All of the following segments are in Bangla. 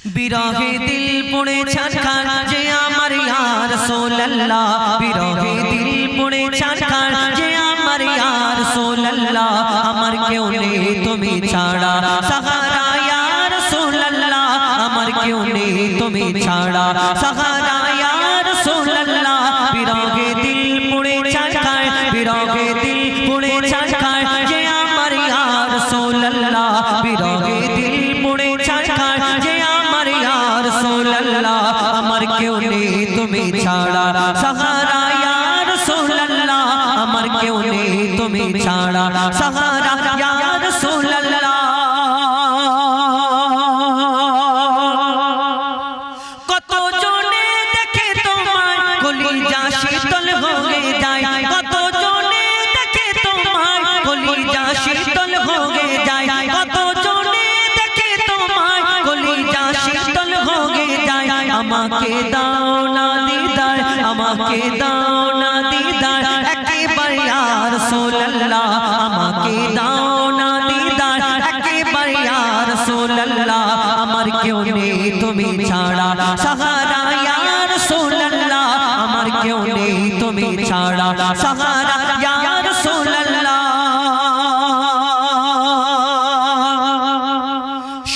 বিরহে দিল পড়ে ছারখার যে আমার ইয়া রাসূলুল্লাহ বিরহে দিল পড়ে ছারখার যে আমার ইয়া রাসূলুল্লাহ আমার কেউ নেই তুমি ছাড়া সাহারা ইয়া রাসূলুল্লাহ আমার কেউ নেই তুমি ছাড়া সাহারা ইয়া রাসূলুল্লাহ বিরহে দিল পড়ে ছারখার বিরহে দিল পড়ে ছারখার যে আমার ইয়া রাসূলুল্লাহ বিরহে দিল পড়ে ছারখার যে আমার ইয়া রাসূলুল্লাহ আমার কেউ নেই তুমি ছাড়া সাহারা ইয়া রাসূলুল্লাহ আমার কেউ নেই তুমি ছাড়া সাহারা ইয়া রাসূলুল্লাহ কত জনে দেখে তোমার কলিজা শীতল হয়ে যায় কত জনে দেখে তোমার কলিজা শীতল হয়ে যায় কত জনে দেখে তোমার কলিজা শীতল হয়ে যায় আমাকে দাও না দিদার আমাকে দাও না দিদার একেবারে ইয়া রাসূলুল্লাহ আমাকে দাও না দিদার একেবারে ইয়া রাসূলুল্লাহ আমার কেউ নেই তুমি ছাড়া সাহারা ইয়া রাসূলুল্লাহ আমার কেউ নেই তুমি ছাড়া সাহারা ইয়া রাসূলুল্লাহ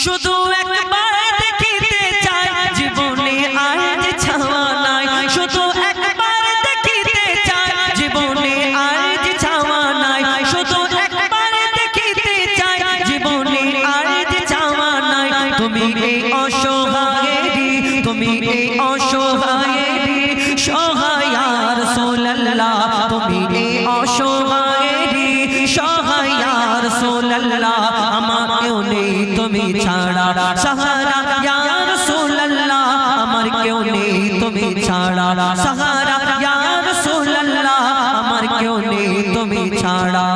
শুধু একবার দেখিতে চাই জীবনে আজ ছাওয়া নাই শুধু একবার দেখিতে চাই জীবনে আজ ছাওয়া নাই শুধু একবার দেখিতে চাই জীবনে আজ ছাওয়া নাই তুমি এই অসহায়েরি তুমি এই অসহায়েরি সহায় ইয়া রাসূলুল্লাহ তুমি এই অসহায়েরি সহায় ইয়া রাসূলুল্লাহ আমার কেউ নেই তুমি ছাড়া সাহারা ইয়া রাসূলুল্লাহ আমার কেউ নেই তুমি ছাড়া সাহারা ইয়া রাসূলুল্লাহ আমার কেউ নেই তুমি ছাড়া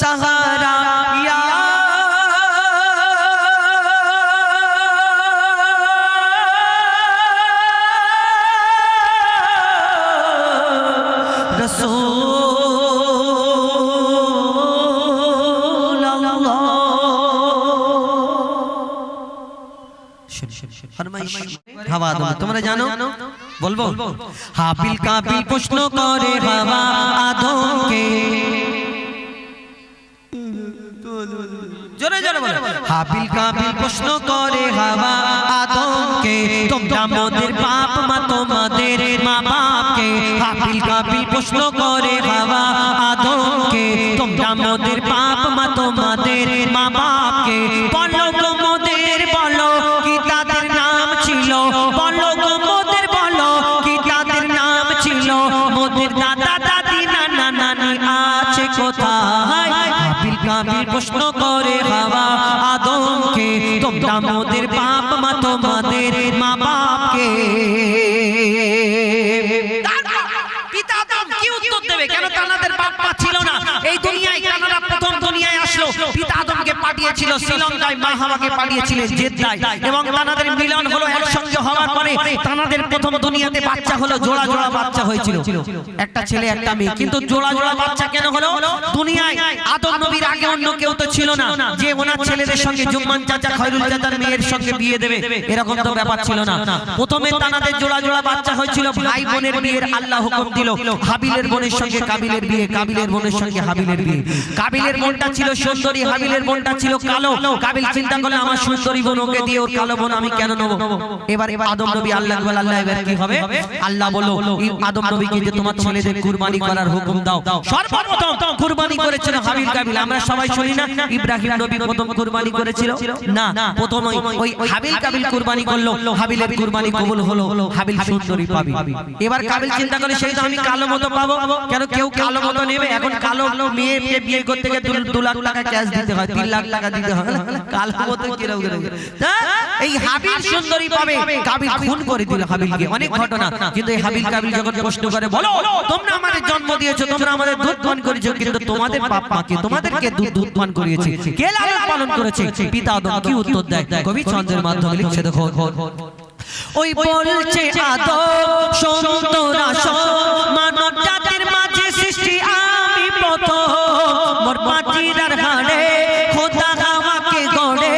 সাহারা ইয়া তোমরা জানো বলবো হাবিল কাবিল প্রশ্ন করে হাওয়া আদমকে জোরে জোরে বলো হাবিল কাবিল প্রশ্ন করে হাওয়া আদমকে তোমরা মোদের বাপ মা তোমাদের মা বাপকে হাবিল কাবিল প্রশ্ন করে হাওয়া আদমকে তোমরা মোদের বাপ মা তোমাদের মা বাপকে বলো গো মোদের বলো কি তাদের নাম ছিল বলো গো মোদের বলো কি তাদের নাম ছিল মোদের দাদা দাদি নানা নানি আছে কোথায় হাবিল কাবিল প্রশ্ন করে হাওয়া আদমকে তোমরা মোদের বাপ মা তোমাদের মা বাপকে পিতা আদম কি উত্তর দেবে কেন তাদের বাপ মা ছিল না এই দুনিয়ায় কানাডা প্রথম দুনিয়ায় আসলো পিতা আদমকে পাঠিয়েছিল শ্রীলঙ্কায় মা হাওয়াকে পাঠিয়েছিলেন জেদ্দায় এবং তাদের মিলন হলো একসঙ্গে হওয়ার পরে তাদের প্রথম দুনিয়াতে বাচ্চা হলো জোড়া জোড়া বাচ্চা হয়েছিল একটা ছেলে একটা মেয়ে কিন্তু জোড়া জোড়া বাচ্চা কেন হলো দুনিয়ায় আদম নবীর আগে অন্য কেউ তো ছিল না যে ওনার ছেলেদের সঙ্গে জুম্মান চাচা খয়রুল চাচার মেয়ের সঙ্গে বিয়ে দেবে এরকম তো ব্যাপার ছিল না প্রথমে তাদের জোড়া জোড়া বাচ্চা হয়েছিল ভাই বোনের বিয়ের আল্লাহ হুকুম দিল হাবিলের বোনের সঙ্গে কাবিলের বিয়ে কাবিলের বোনের সঙ্গে হাবিলের বিয়ে কাবিলের বোনটা ছিল সুন্দরী হাবিলের বোনটা ছিল কালো কাবিল চিন্তা করলে আমার সুন্দরী বোন ওকে দিয়ে ওর কালো বোন আমি কেন নেব এবার আদম নবী আল্লাহ বলে আল্লাহ এবার কি হবে আল্লাহ বলো আদম নবীকে যে তোমার ছেলেদের কুরবানি করার হুকুম দাও সর্বপ্রথম কুরবানি করেছিল হাবিল কাবিল আমরা সবাই শুনি না ইব্রাহিম নবী প্রথম কুরবানি করেছিল না প্রথম ওই হাবিল কাবিল কুরবানি করলো হাবিলের কুরবানি কবুল হলো হাবিল সুন্দরী পাবে এবার কাবিল চিন্তা করে সেই তো আমি কালো মতো পাবো কেন কেউ কালো মতো নেবে এখন কালো মেয়েকে বিয়ে করতে গেলে 2 লাখ টাকা ক্যাশ দিতে হয় 3 লাখ টাকা দিতে হয় কালো মতো কিরকম এই হাবিল সুন্দরী পাবে কাবিল খুন করে দিল হাবিলকে অনেক ঘটনা কিন্তু এই হাবিল কাবিল যখন প্রশ্ন করে বলো তোমরা আমাদের জন্ম দিয়েছো তোমরা আমাদের দুধ পান করেছো কিন্তু তোমাদের বাপ মাকে তোমাদেরকে দুধ পান করিয়েছে কে লালন পালন করেছে পিতা আদম কি উত্তর দেয় কবি ছন্দের মাধ্যমে লিখছে দেখো ওই বলছে আদম শোনো তোরা মানব জাতির মাঝে সৃষ্টি আমি প্রথম মোর পাজিরার হাড়ে খোদা হাওয়াকে গড়ে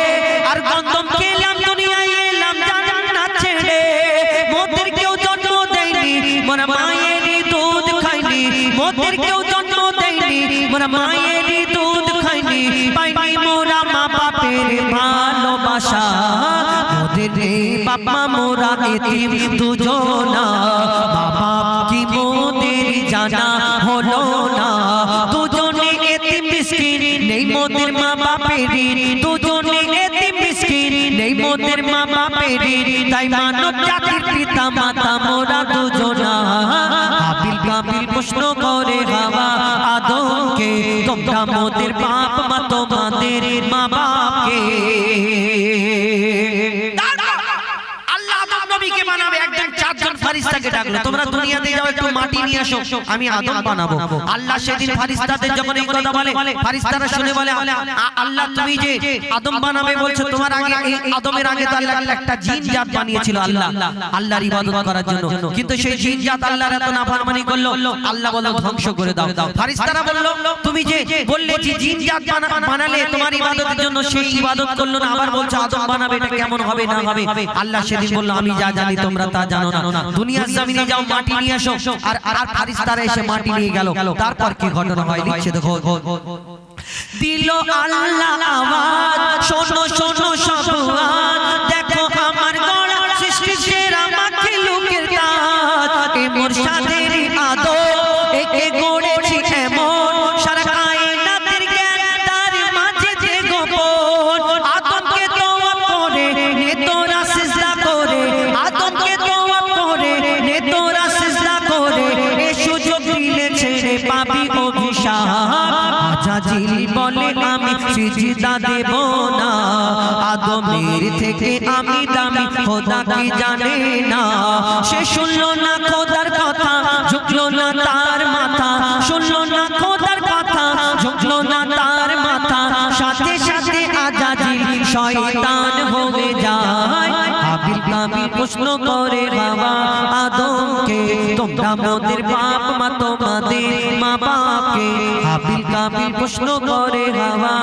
বাপের ভালোবাসা মোদের বাবা মোরা এতিম দুজনা বাবা কি মোদের জানা হলো না দুজনে এতিম মিসকিন নেই মোদের মা বাপের দুজনে এতিম মিসকিন নেই মোদের মা বাপের তাই মানব জাতির পিতা মাতা মোরা দুজনা হাবিল কাবিল প্রশ্ন করে হাওয়া আদমকে তোমরা মোদের বাপ মা তোমাদের মা বাপকে নবীকে বানাবে একজন চারজন ফেরেশতাকে ডাকলো তোমরা দুনিয়াতে যাও একটু মাটি নিয়ে আসো আমি আদম বানাবো আল্লাহ সেদিন ফেরেশতাদের যখন এই কথা বলে ফেরেশতারা শুনে বলে আল্লাহ তুমি যে আদম বানাবে বলছো তোমার আগে এই আদমের আগে তো আল্লাহ একটা জিন জাত বানিয়েছিল আল্লাহ আল্লাহর ইবাদত করার জন্য কিন্তু সেই জিন জাত আল্লাহর এত নাফরমানি করলো আল্লাহ বলল ধ্বংস করে দাও ফেরেশতারা বলল তুমি যে বললে যে জিন জাত বানালে তোমার ইবাদতের জন্য সেই ইবাদত করলো না আবার বলছো আদম বানাবে এটা কেমন হবে না হবে আল্লাহ সেদিন বলল আমি যা জানি তোমরা তা জানো না দুনিয়ার জমিনে যাও মাটি নিয়ে আসো আর ফেরেশতারা এসে মাটি নিয়ে গেল তারপর কি ঘটনা হয় লিখছে দেখো দিল আল্লাহ আওয়াজ শোনো শোনো সব দেখো আমার গলা সৃষ্টি সেরা মাখলুকের তাজ এ মুর্শিদের আদব একে গড়েছি এমন সারা কায়নাতের জ্ঞান তার মাঝে যে গোপন আদমকে তোয়া করে নে তোরা সিজদা করে আদমকে তোয়া করে নে তোরা সিজদা করে এ সুযোগ দিলে ছেড়ে পাবি অভিশাপ আজাজিল বলে আমি সিজদা দেব না আদমের থেকে আমি দামি খোদা কি জানে না সে শুনলো না খোদার কথা ঝুঁকলো না তার মাথা শুনলো না খোদার কথা ঝুঁকলো না তার মাথা সাথে সাথে আজাজিল শয়তান হয়ে যায় হাবিল কাবিল প্রশ্ন করে হাওয়া আদমকে তোমরা মোদের বাপ মা তোমাদের মা বাপকে হাবিল কাবিল প্রশ্ন করে হাওয়া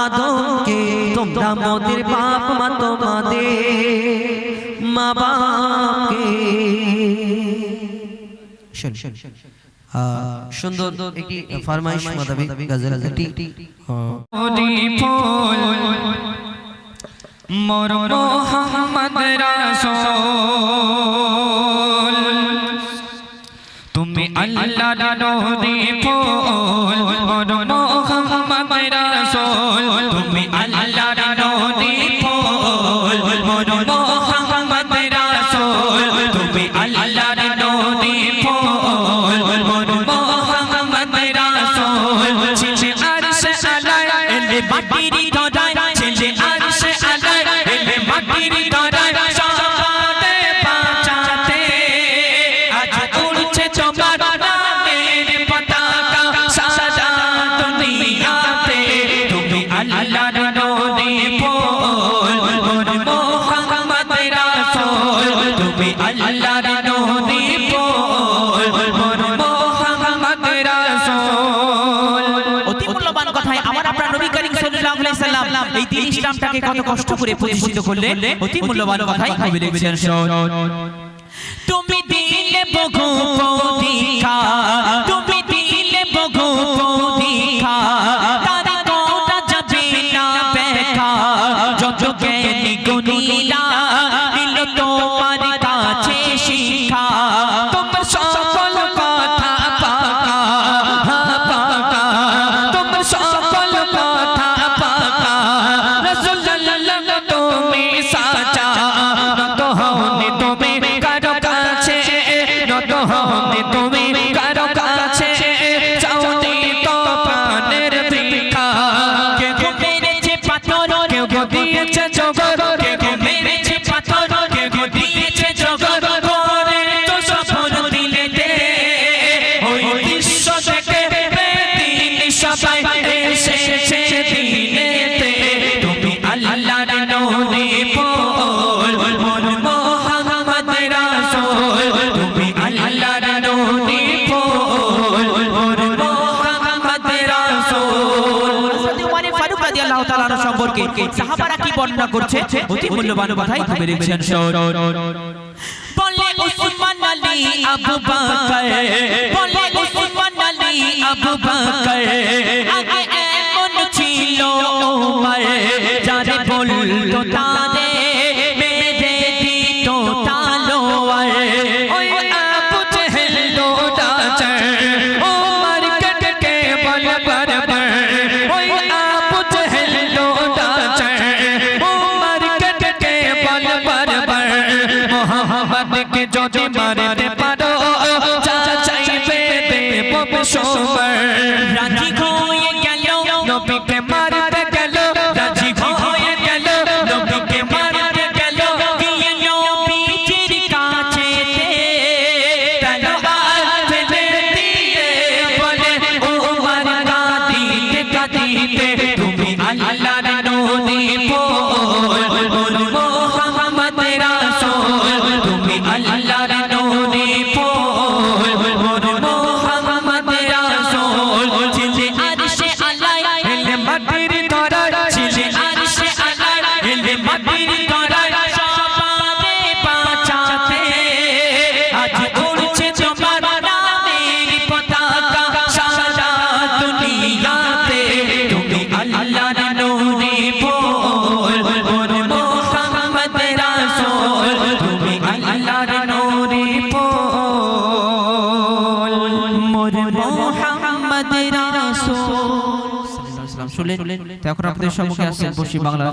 আদমকে তোমরা মোদের বাপ মা তোমাদের মা বাপকে সুন্দর একটি ফরমাইশ মোতাবেক গজল একটি মোর মোহাম্মদ রাসূল তুমি আল্লাহর নবী ফুল মোর মোহাম্মদ রাসূল তুমি আল্লাহর নবী ফুল মোর মোহাম্মদ রাসূল তুমি আল্লাহর নবী ফুল মোর মোহাম্মদ রাসূল ছিলে আরশে আলা এলে মাটির ধরায় ছিলে আরশে আলা এলে মাটির ধরায় সবাতে বাঁচাতে আজ উড়ছে তোমার নামের পতাকা সারা দুনিয়াতে তুমি আল্লাহর নবী ফুল মোর মোহাম্মদ রাসূল তুমি আল্লাহর নবী ফুল মোর মোহাম্মদ রাসূল অতি মূল্যবান কথায় আমার আপনার নবী করিম সাল্লাল্লাহু আলাইহি সাল্লাম এই দিন ইসলামটাকে কত কষ্ট করে প্রতিষ্ঠিত করলেন অতি মূল্যবান কথাই কবি লিখেছেন তুমি দিলে বহু প্রতীক্ষা তুমি দিলে বহু প্রতীক্ষা তার কোটা যাবে না দেখা যত জ্ঞানী গুণীরা দিল তোমার কাছে শিক্ষা তোমার সকল কথা পাকা পাকা তোমার সকল কথা পাকা রাসূলুল্লাহ তুমি সাচা নত হওনি তুমি কারো কাছে নত হওনি তুমি কারো কাছে চাওনি তো প্রাণের ভিক্ষা কেউ মেরেছে পাথর কেউ দিয়েছে জগৎ কেউ মেরেছে পাথর কেউ দিয়েছে জগৎ করে তো সফল দিলে দে ওই দৃশ্য থেকে বেদিনী সবাই এসেছে দিনেতে তুমি আল্লাহর নবী ফুল মোর মোহাম্মদ রাসূল তুমি আল্লাহর নবী ফুল মোর মোহাম্মদ রাসূল হযরত ওমর ফারুক রাদিয়াল্লাহু তাআলা আনহু সম্পর্কে সাহাবারা কি বর্ণনা করছে অতি মূল্যবান কথাই কবি লিখেছেন বলে উসমান আলী আবু বকর বলে উসমান আলী আবু বকর আগে এমন ছিল ওমর যারে বলতো তারে মেরে দিত তালোয়ার ওই আবু জেহেল দৌড়াচ্ছে ওমর কে বল বরবার ওই আবু জেহেল দৌড়াচ্ছে ওমর কে বল বরবার মোহাম্মদ কে যদি মারতে পারো যা চাইবে দেব সোমবার রাজি হয়ে গেল নবীকে মারতে গেল রাজি হয়ে গেল নবীকে মারতে গেল গিয়ে নবীজির কাছেতে তলোয়ার ফেলে দিয়ে বলে ওমর কাঁদিতে কাঁদিতে তুমি আল্লাহর নবী বল মোহাম্মদ রাসূল তুমি আল্লাহর নবী বল মোহাম্মদ রাসূল ছিলে আরশে আলাই এলে মাটির ধরায় ছিলে আরশে আলাই এলে মাটির ধরায় সবারে বাঁচাতে আজ উড়ছে তোমার নামের পতাকা সারা দুনিয়াতে তুমি আল্লাহর নবী বল মোহাম্মদ রাসূল তুমি আল্লাহর নবী বল মোহাম্মদ রাসূল। শুনলেন? তো এখন আপনাদের সম্মুখে আসছেন পশ্চিম বাংলা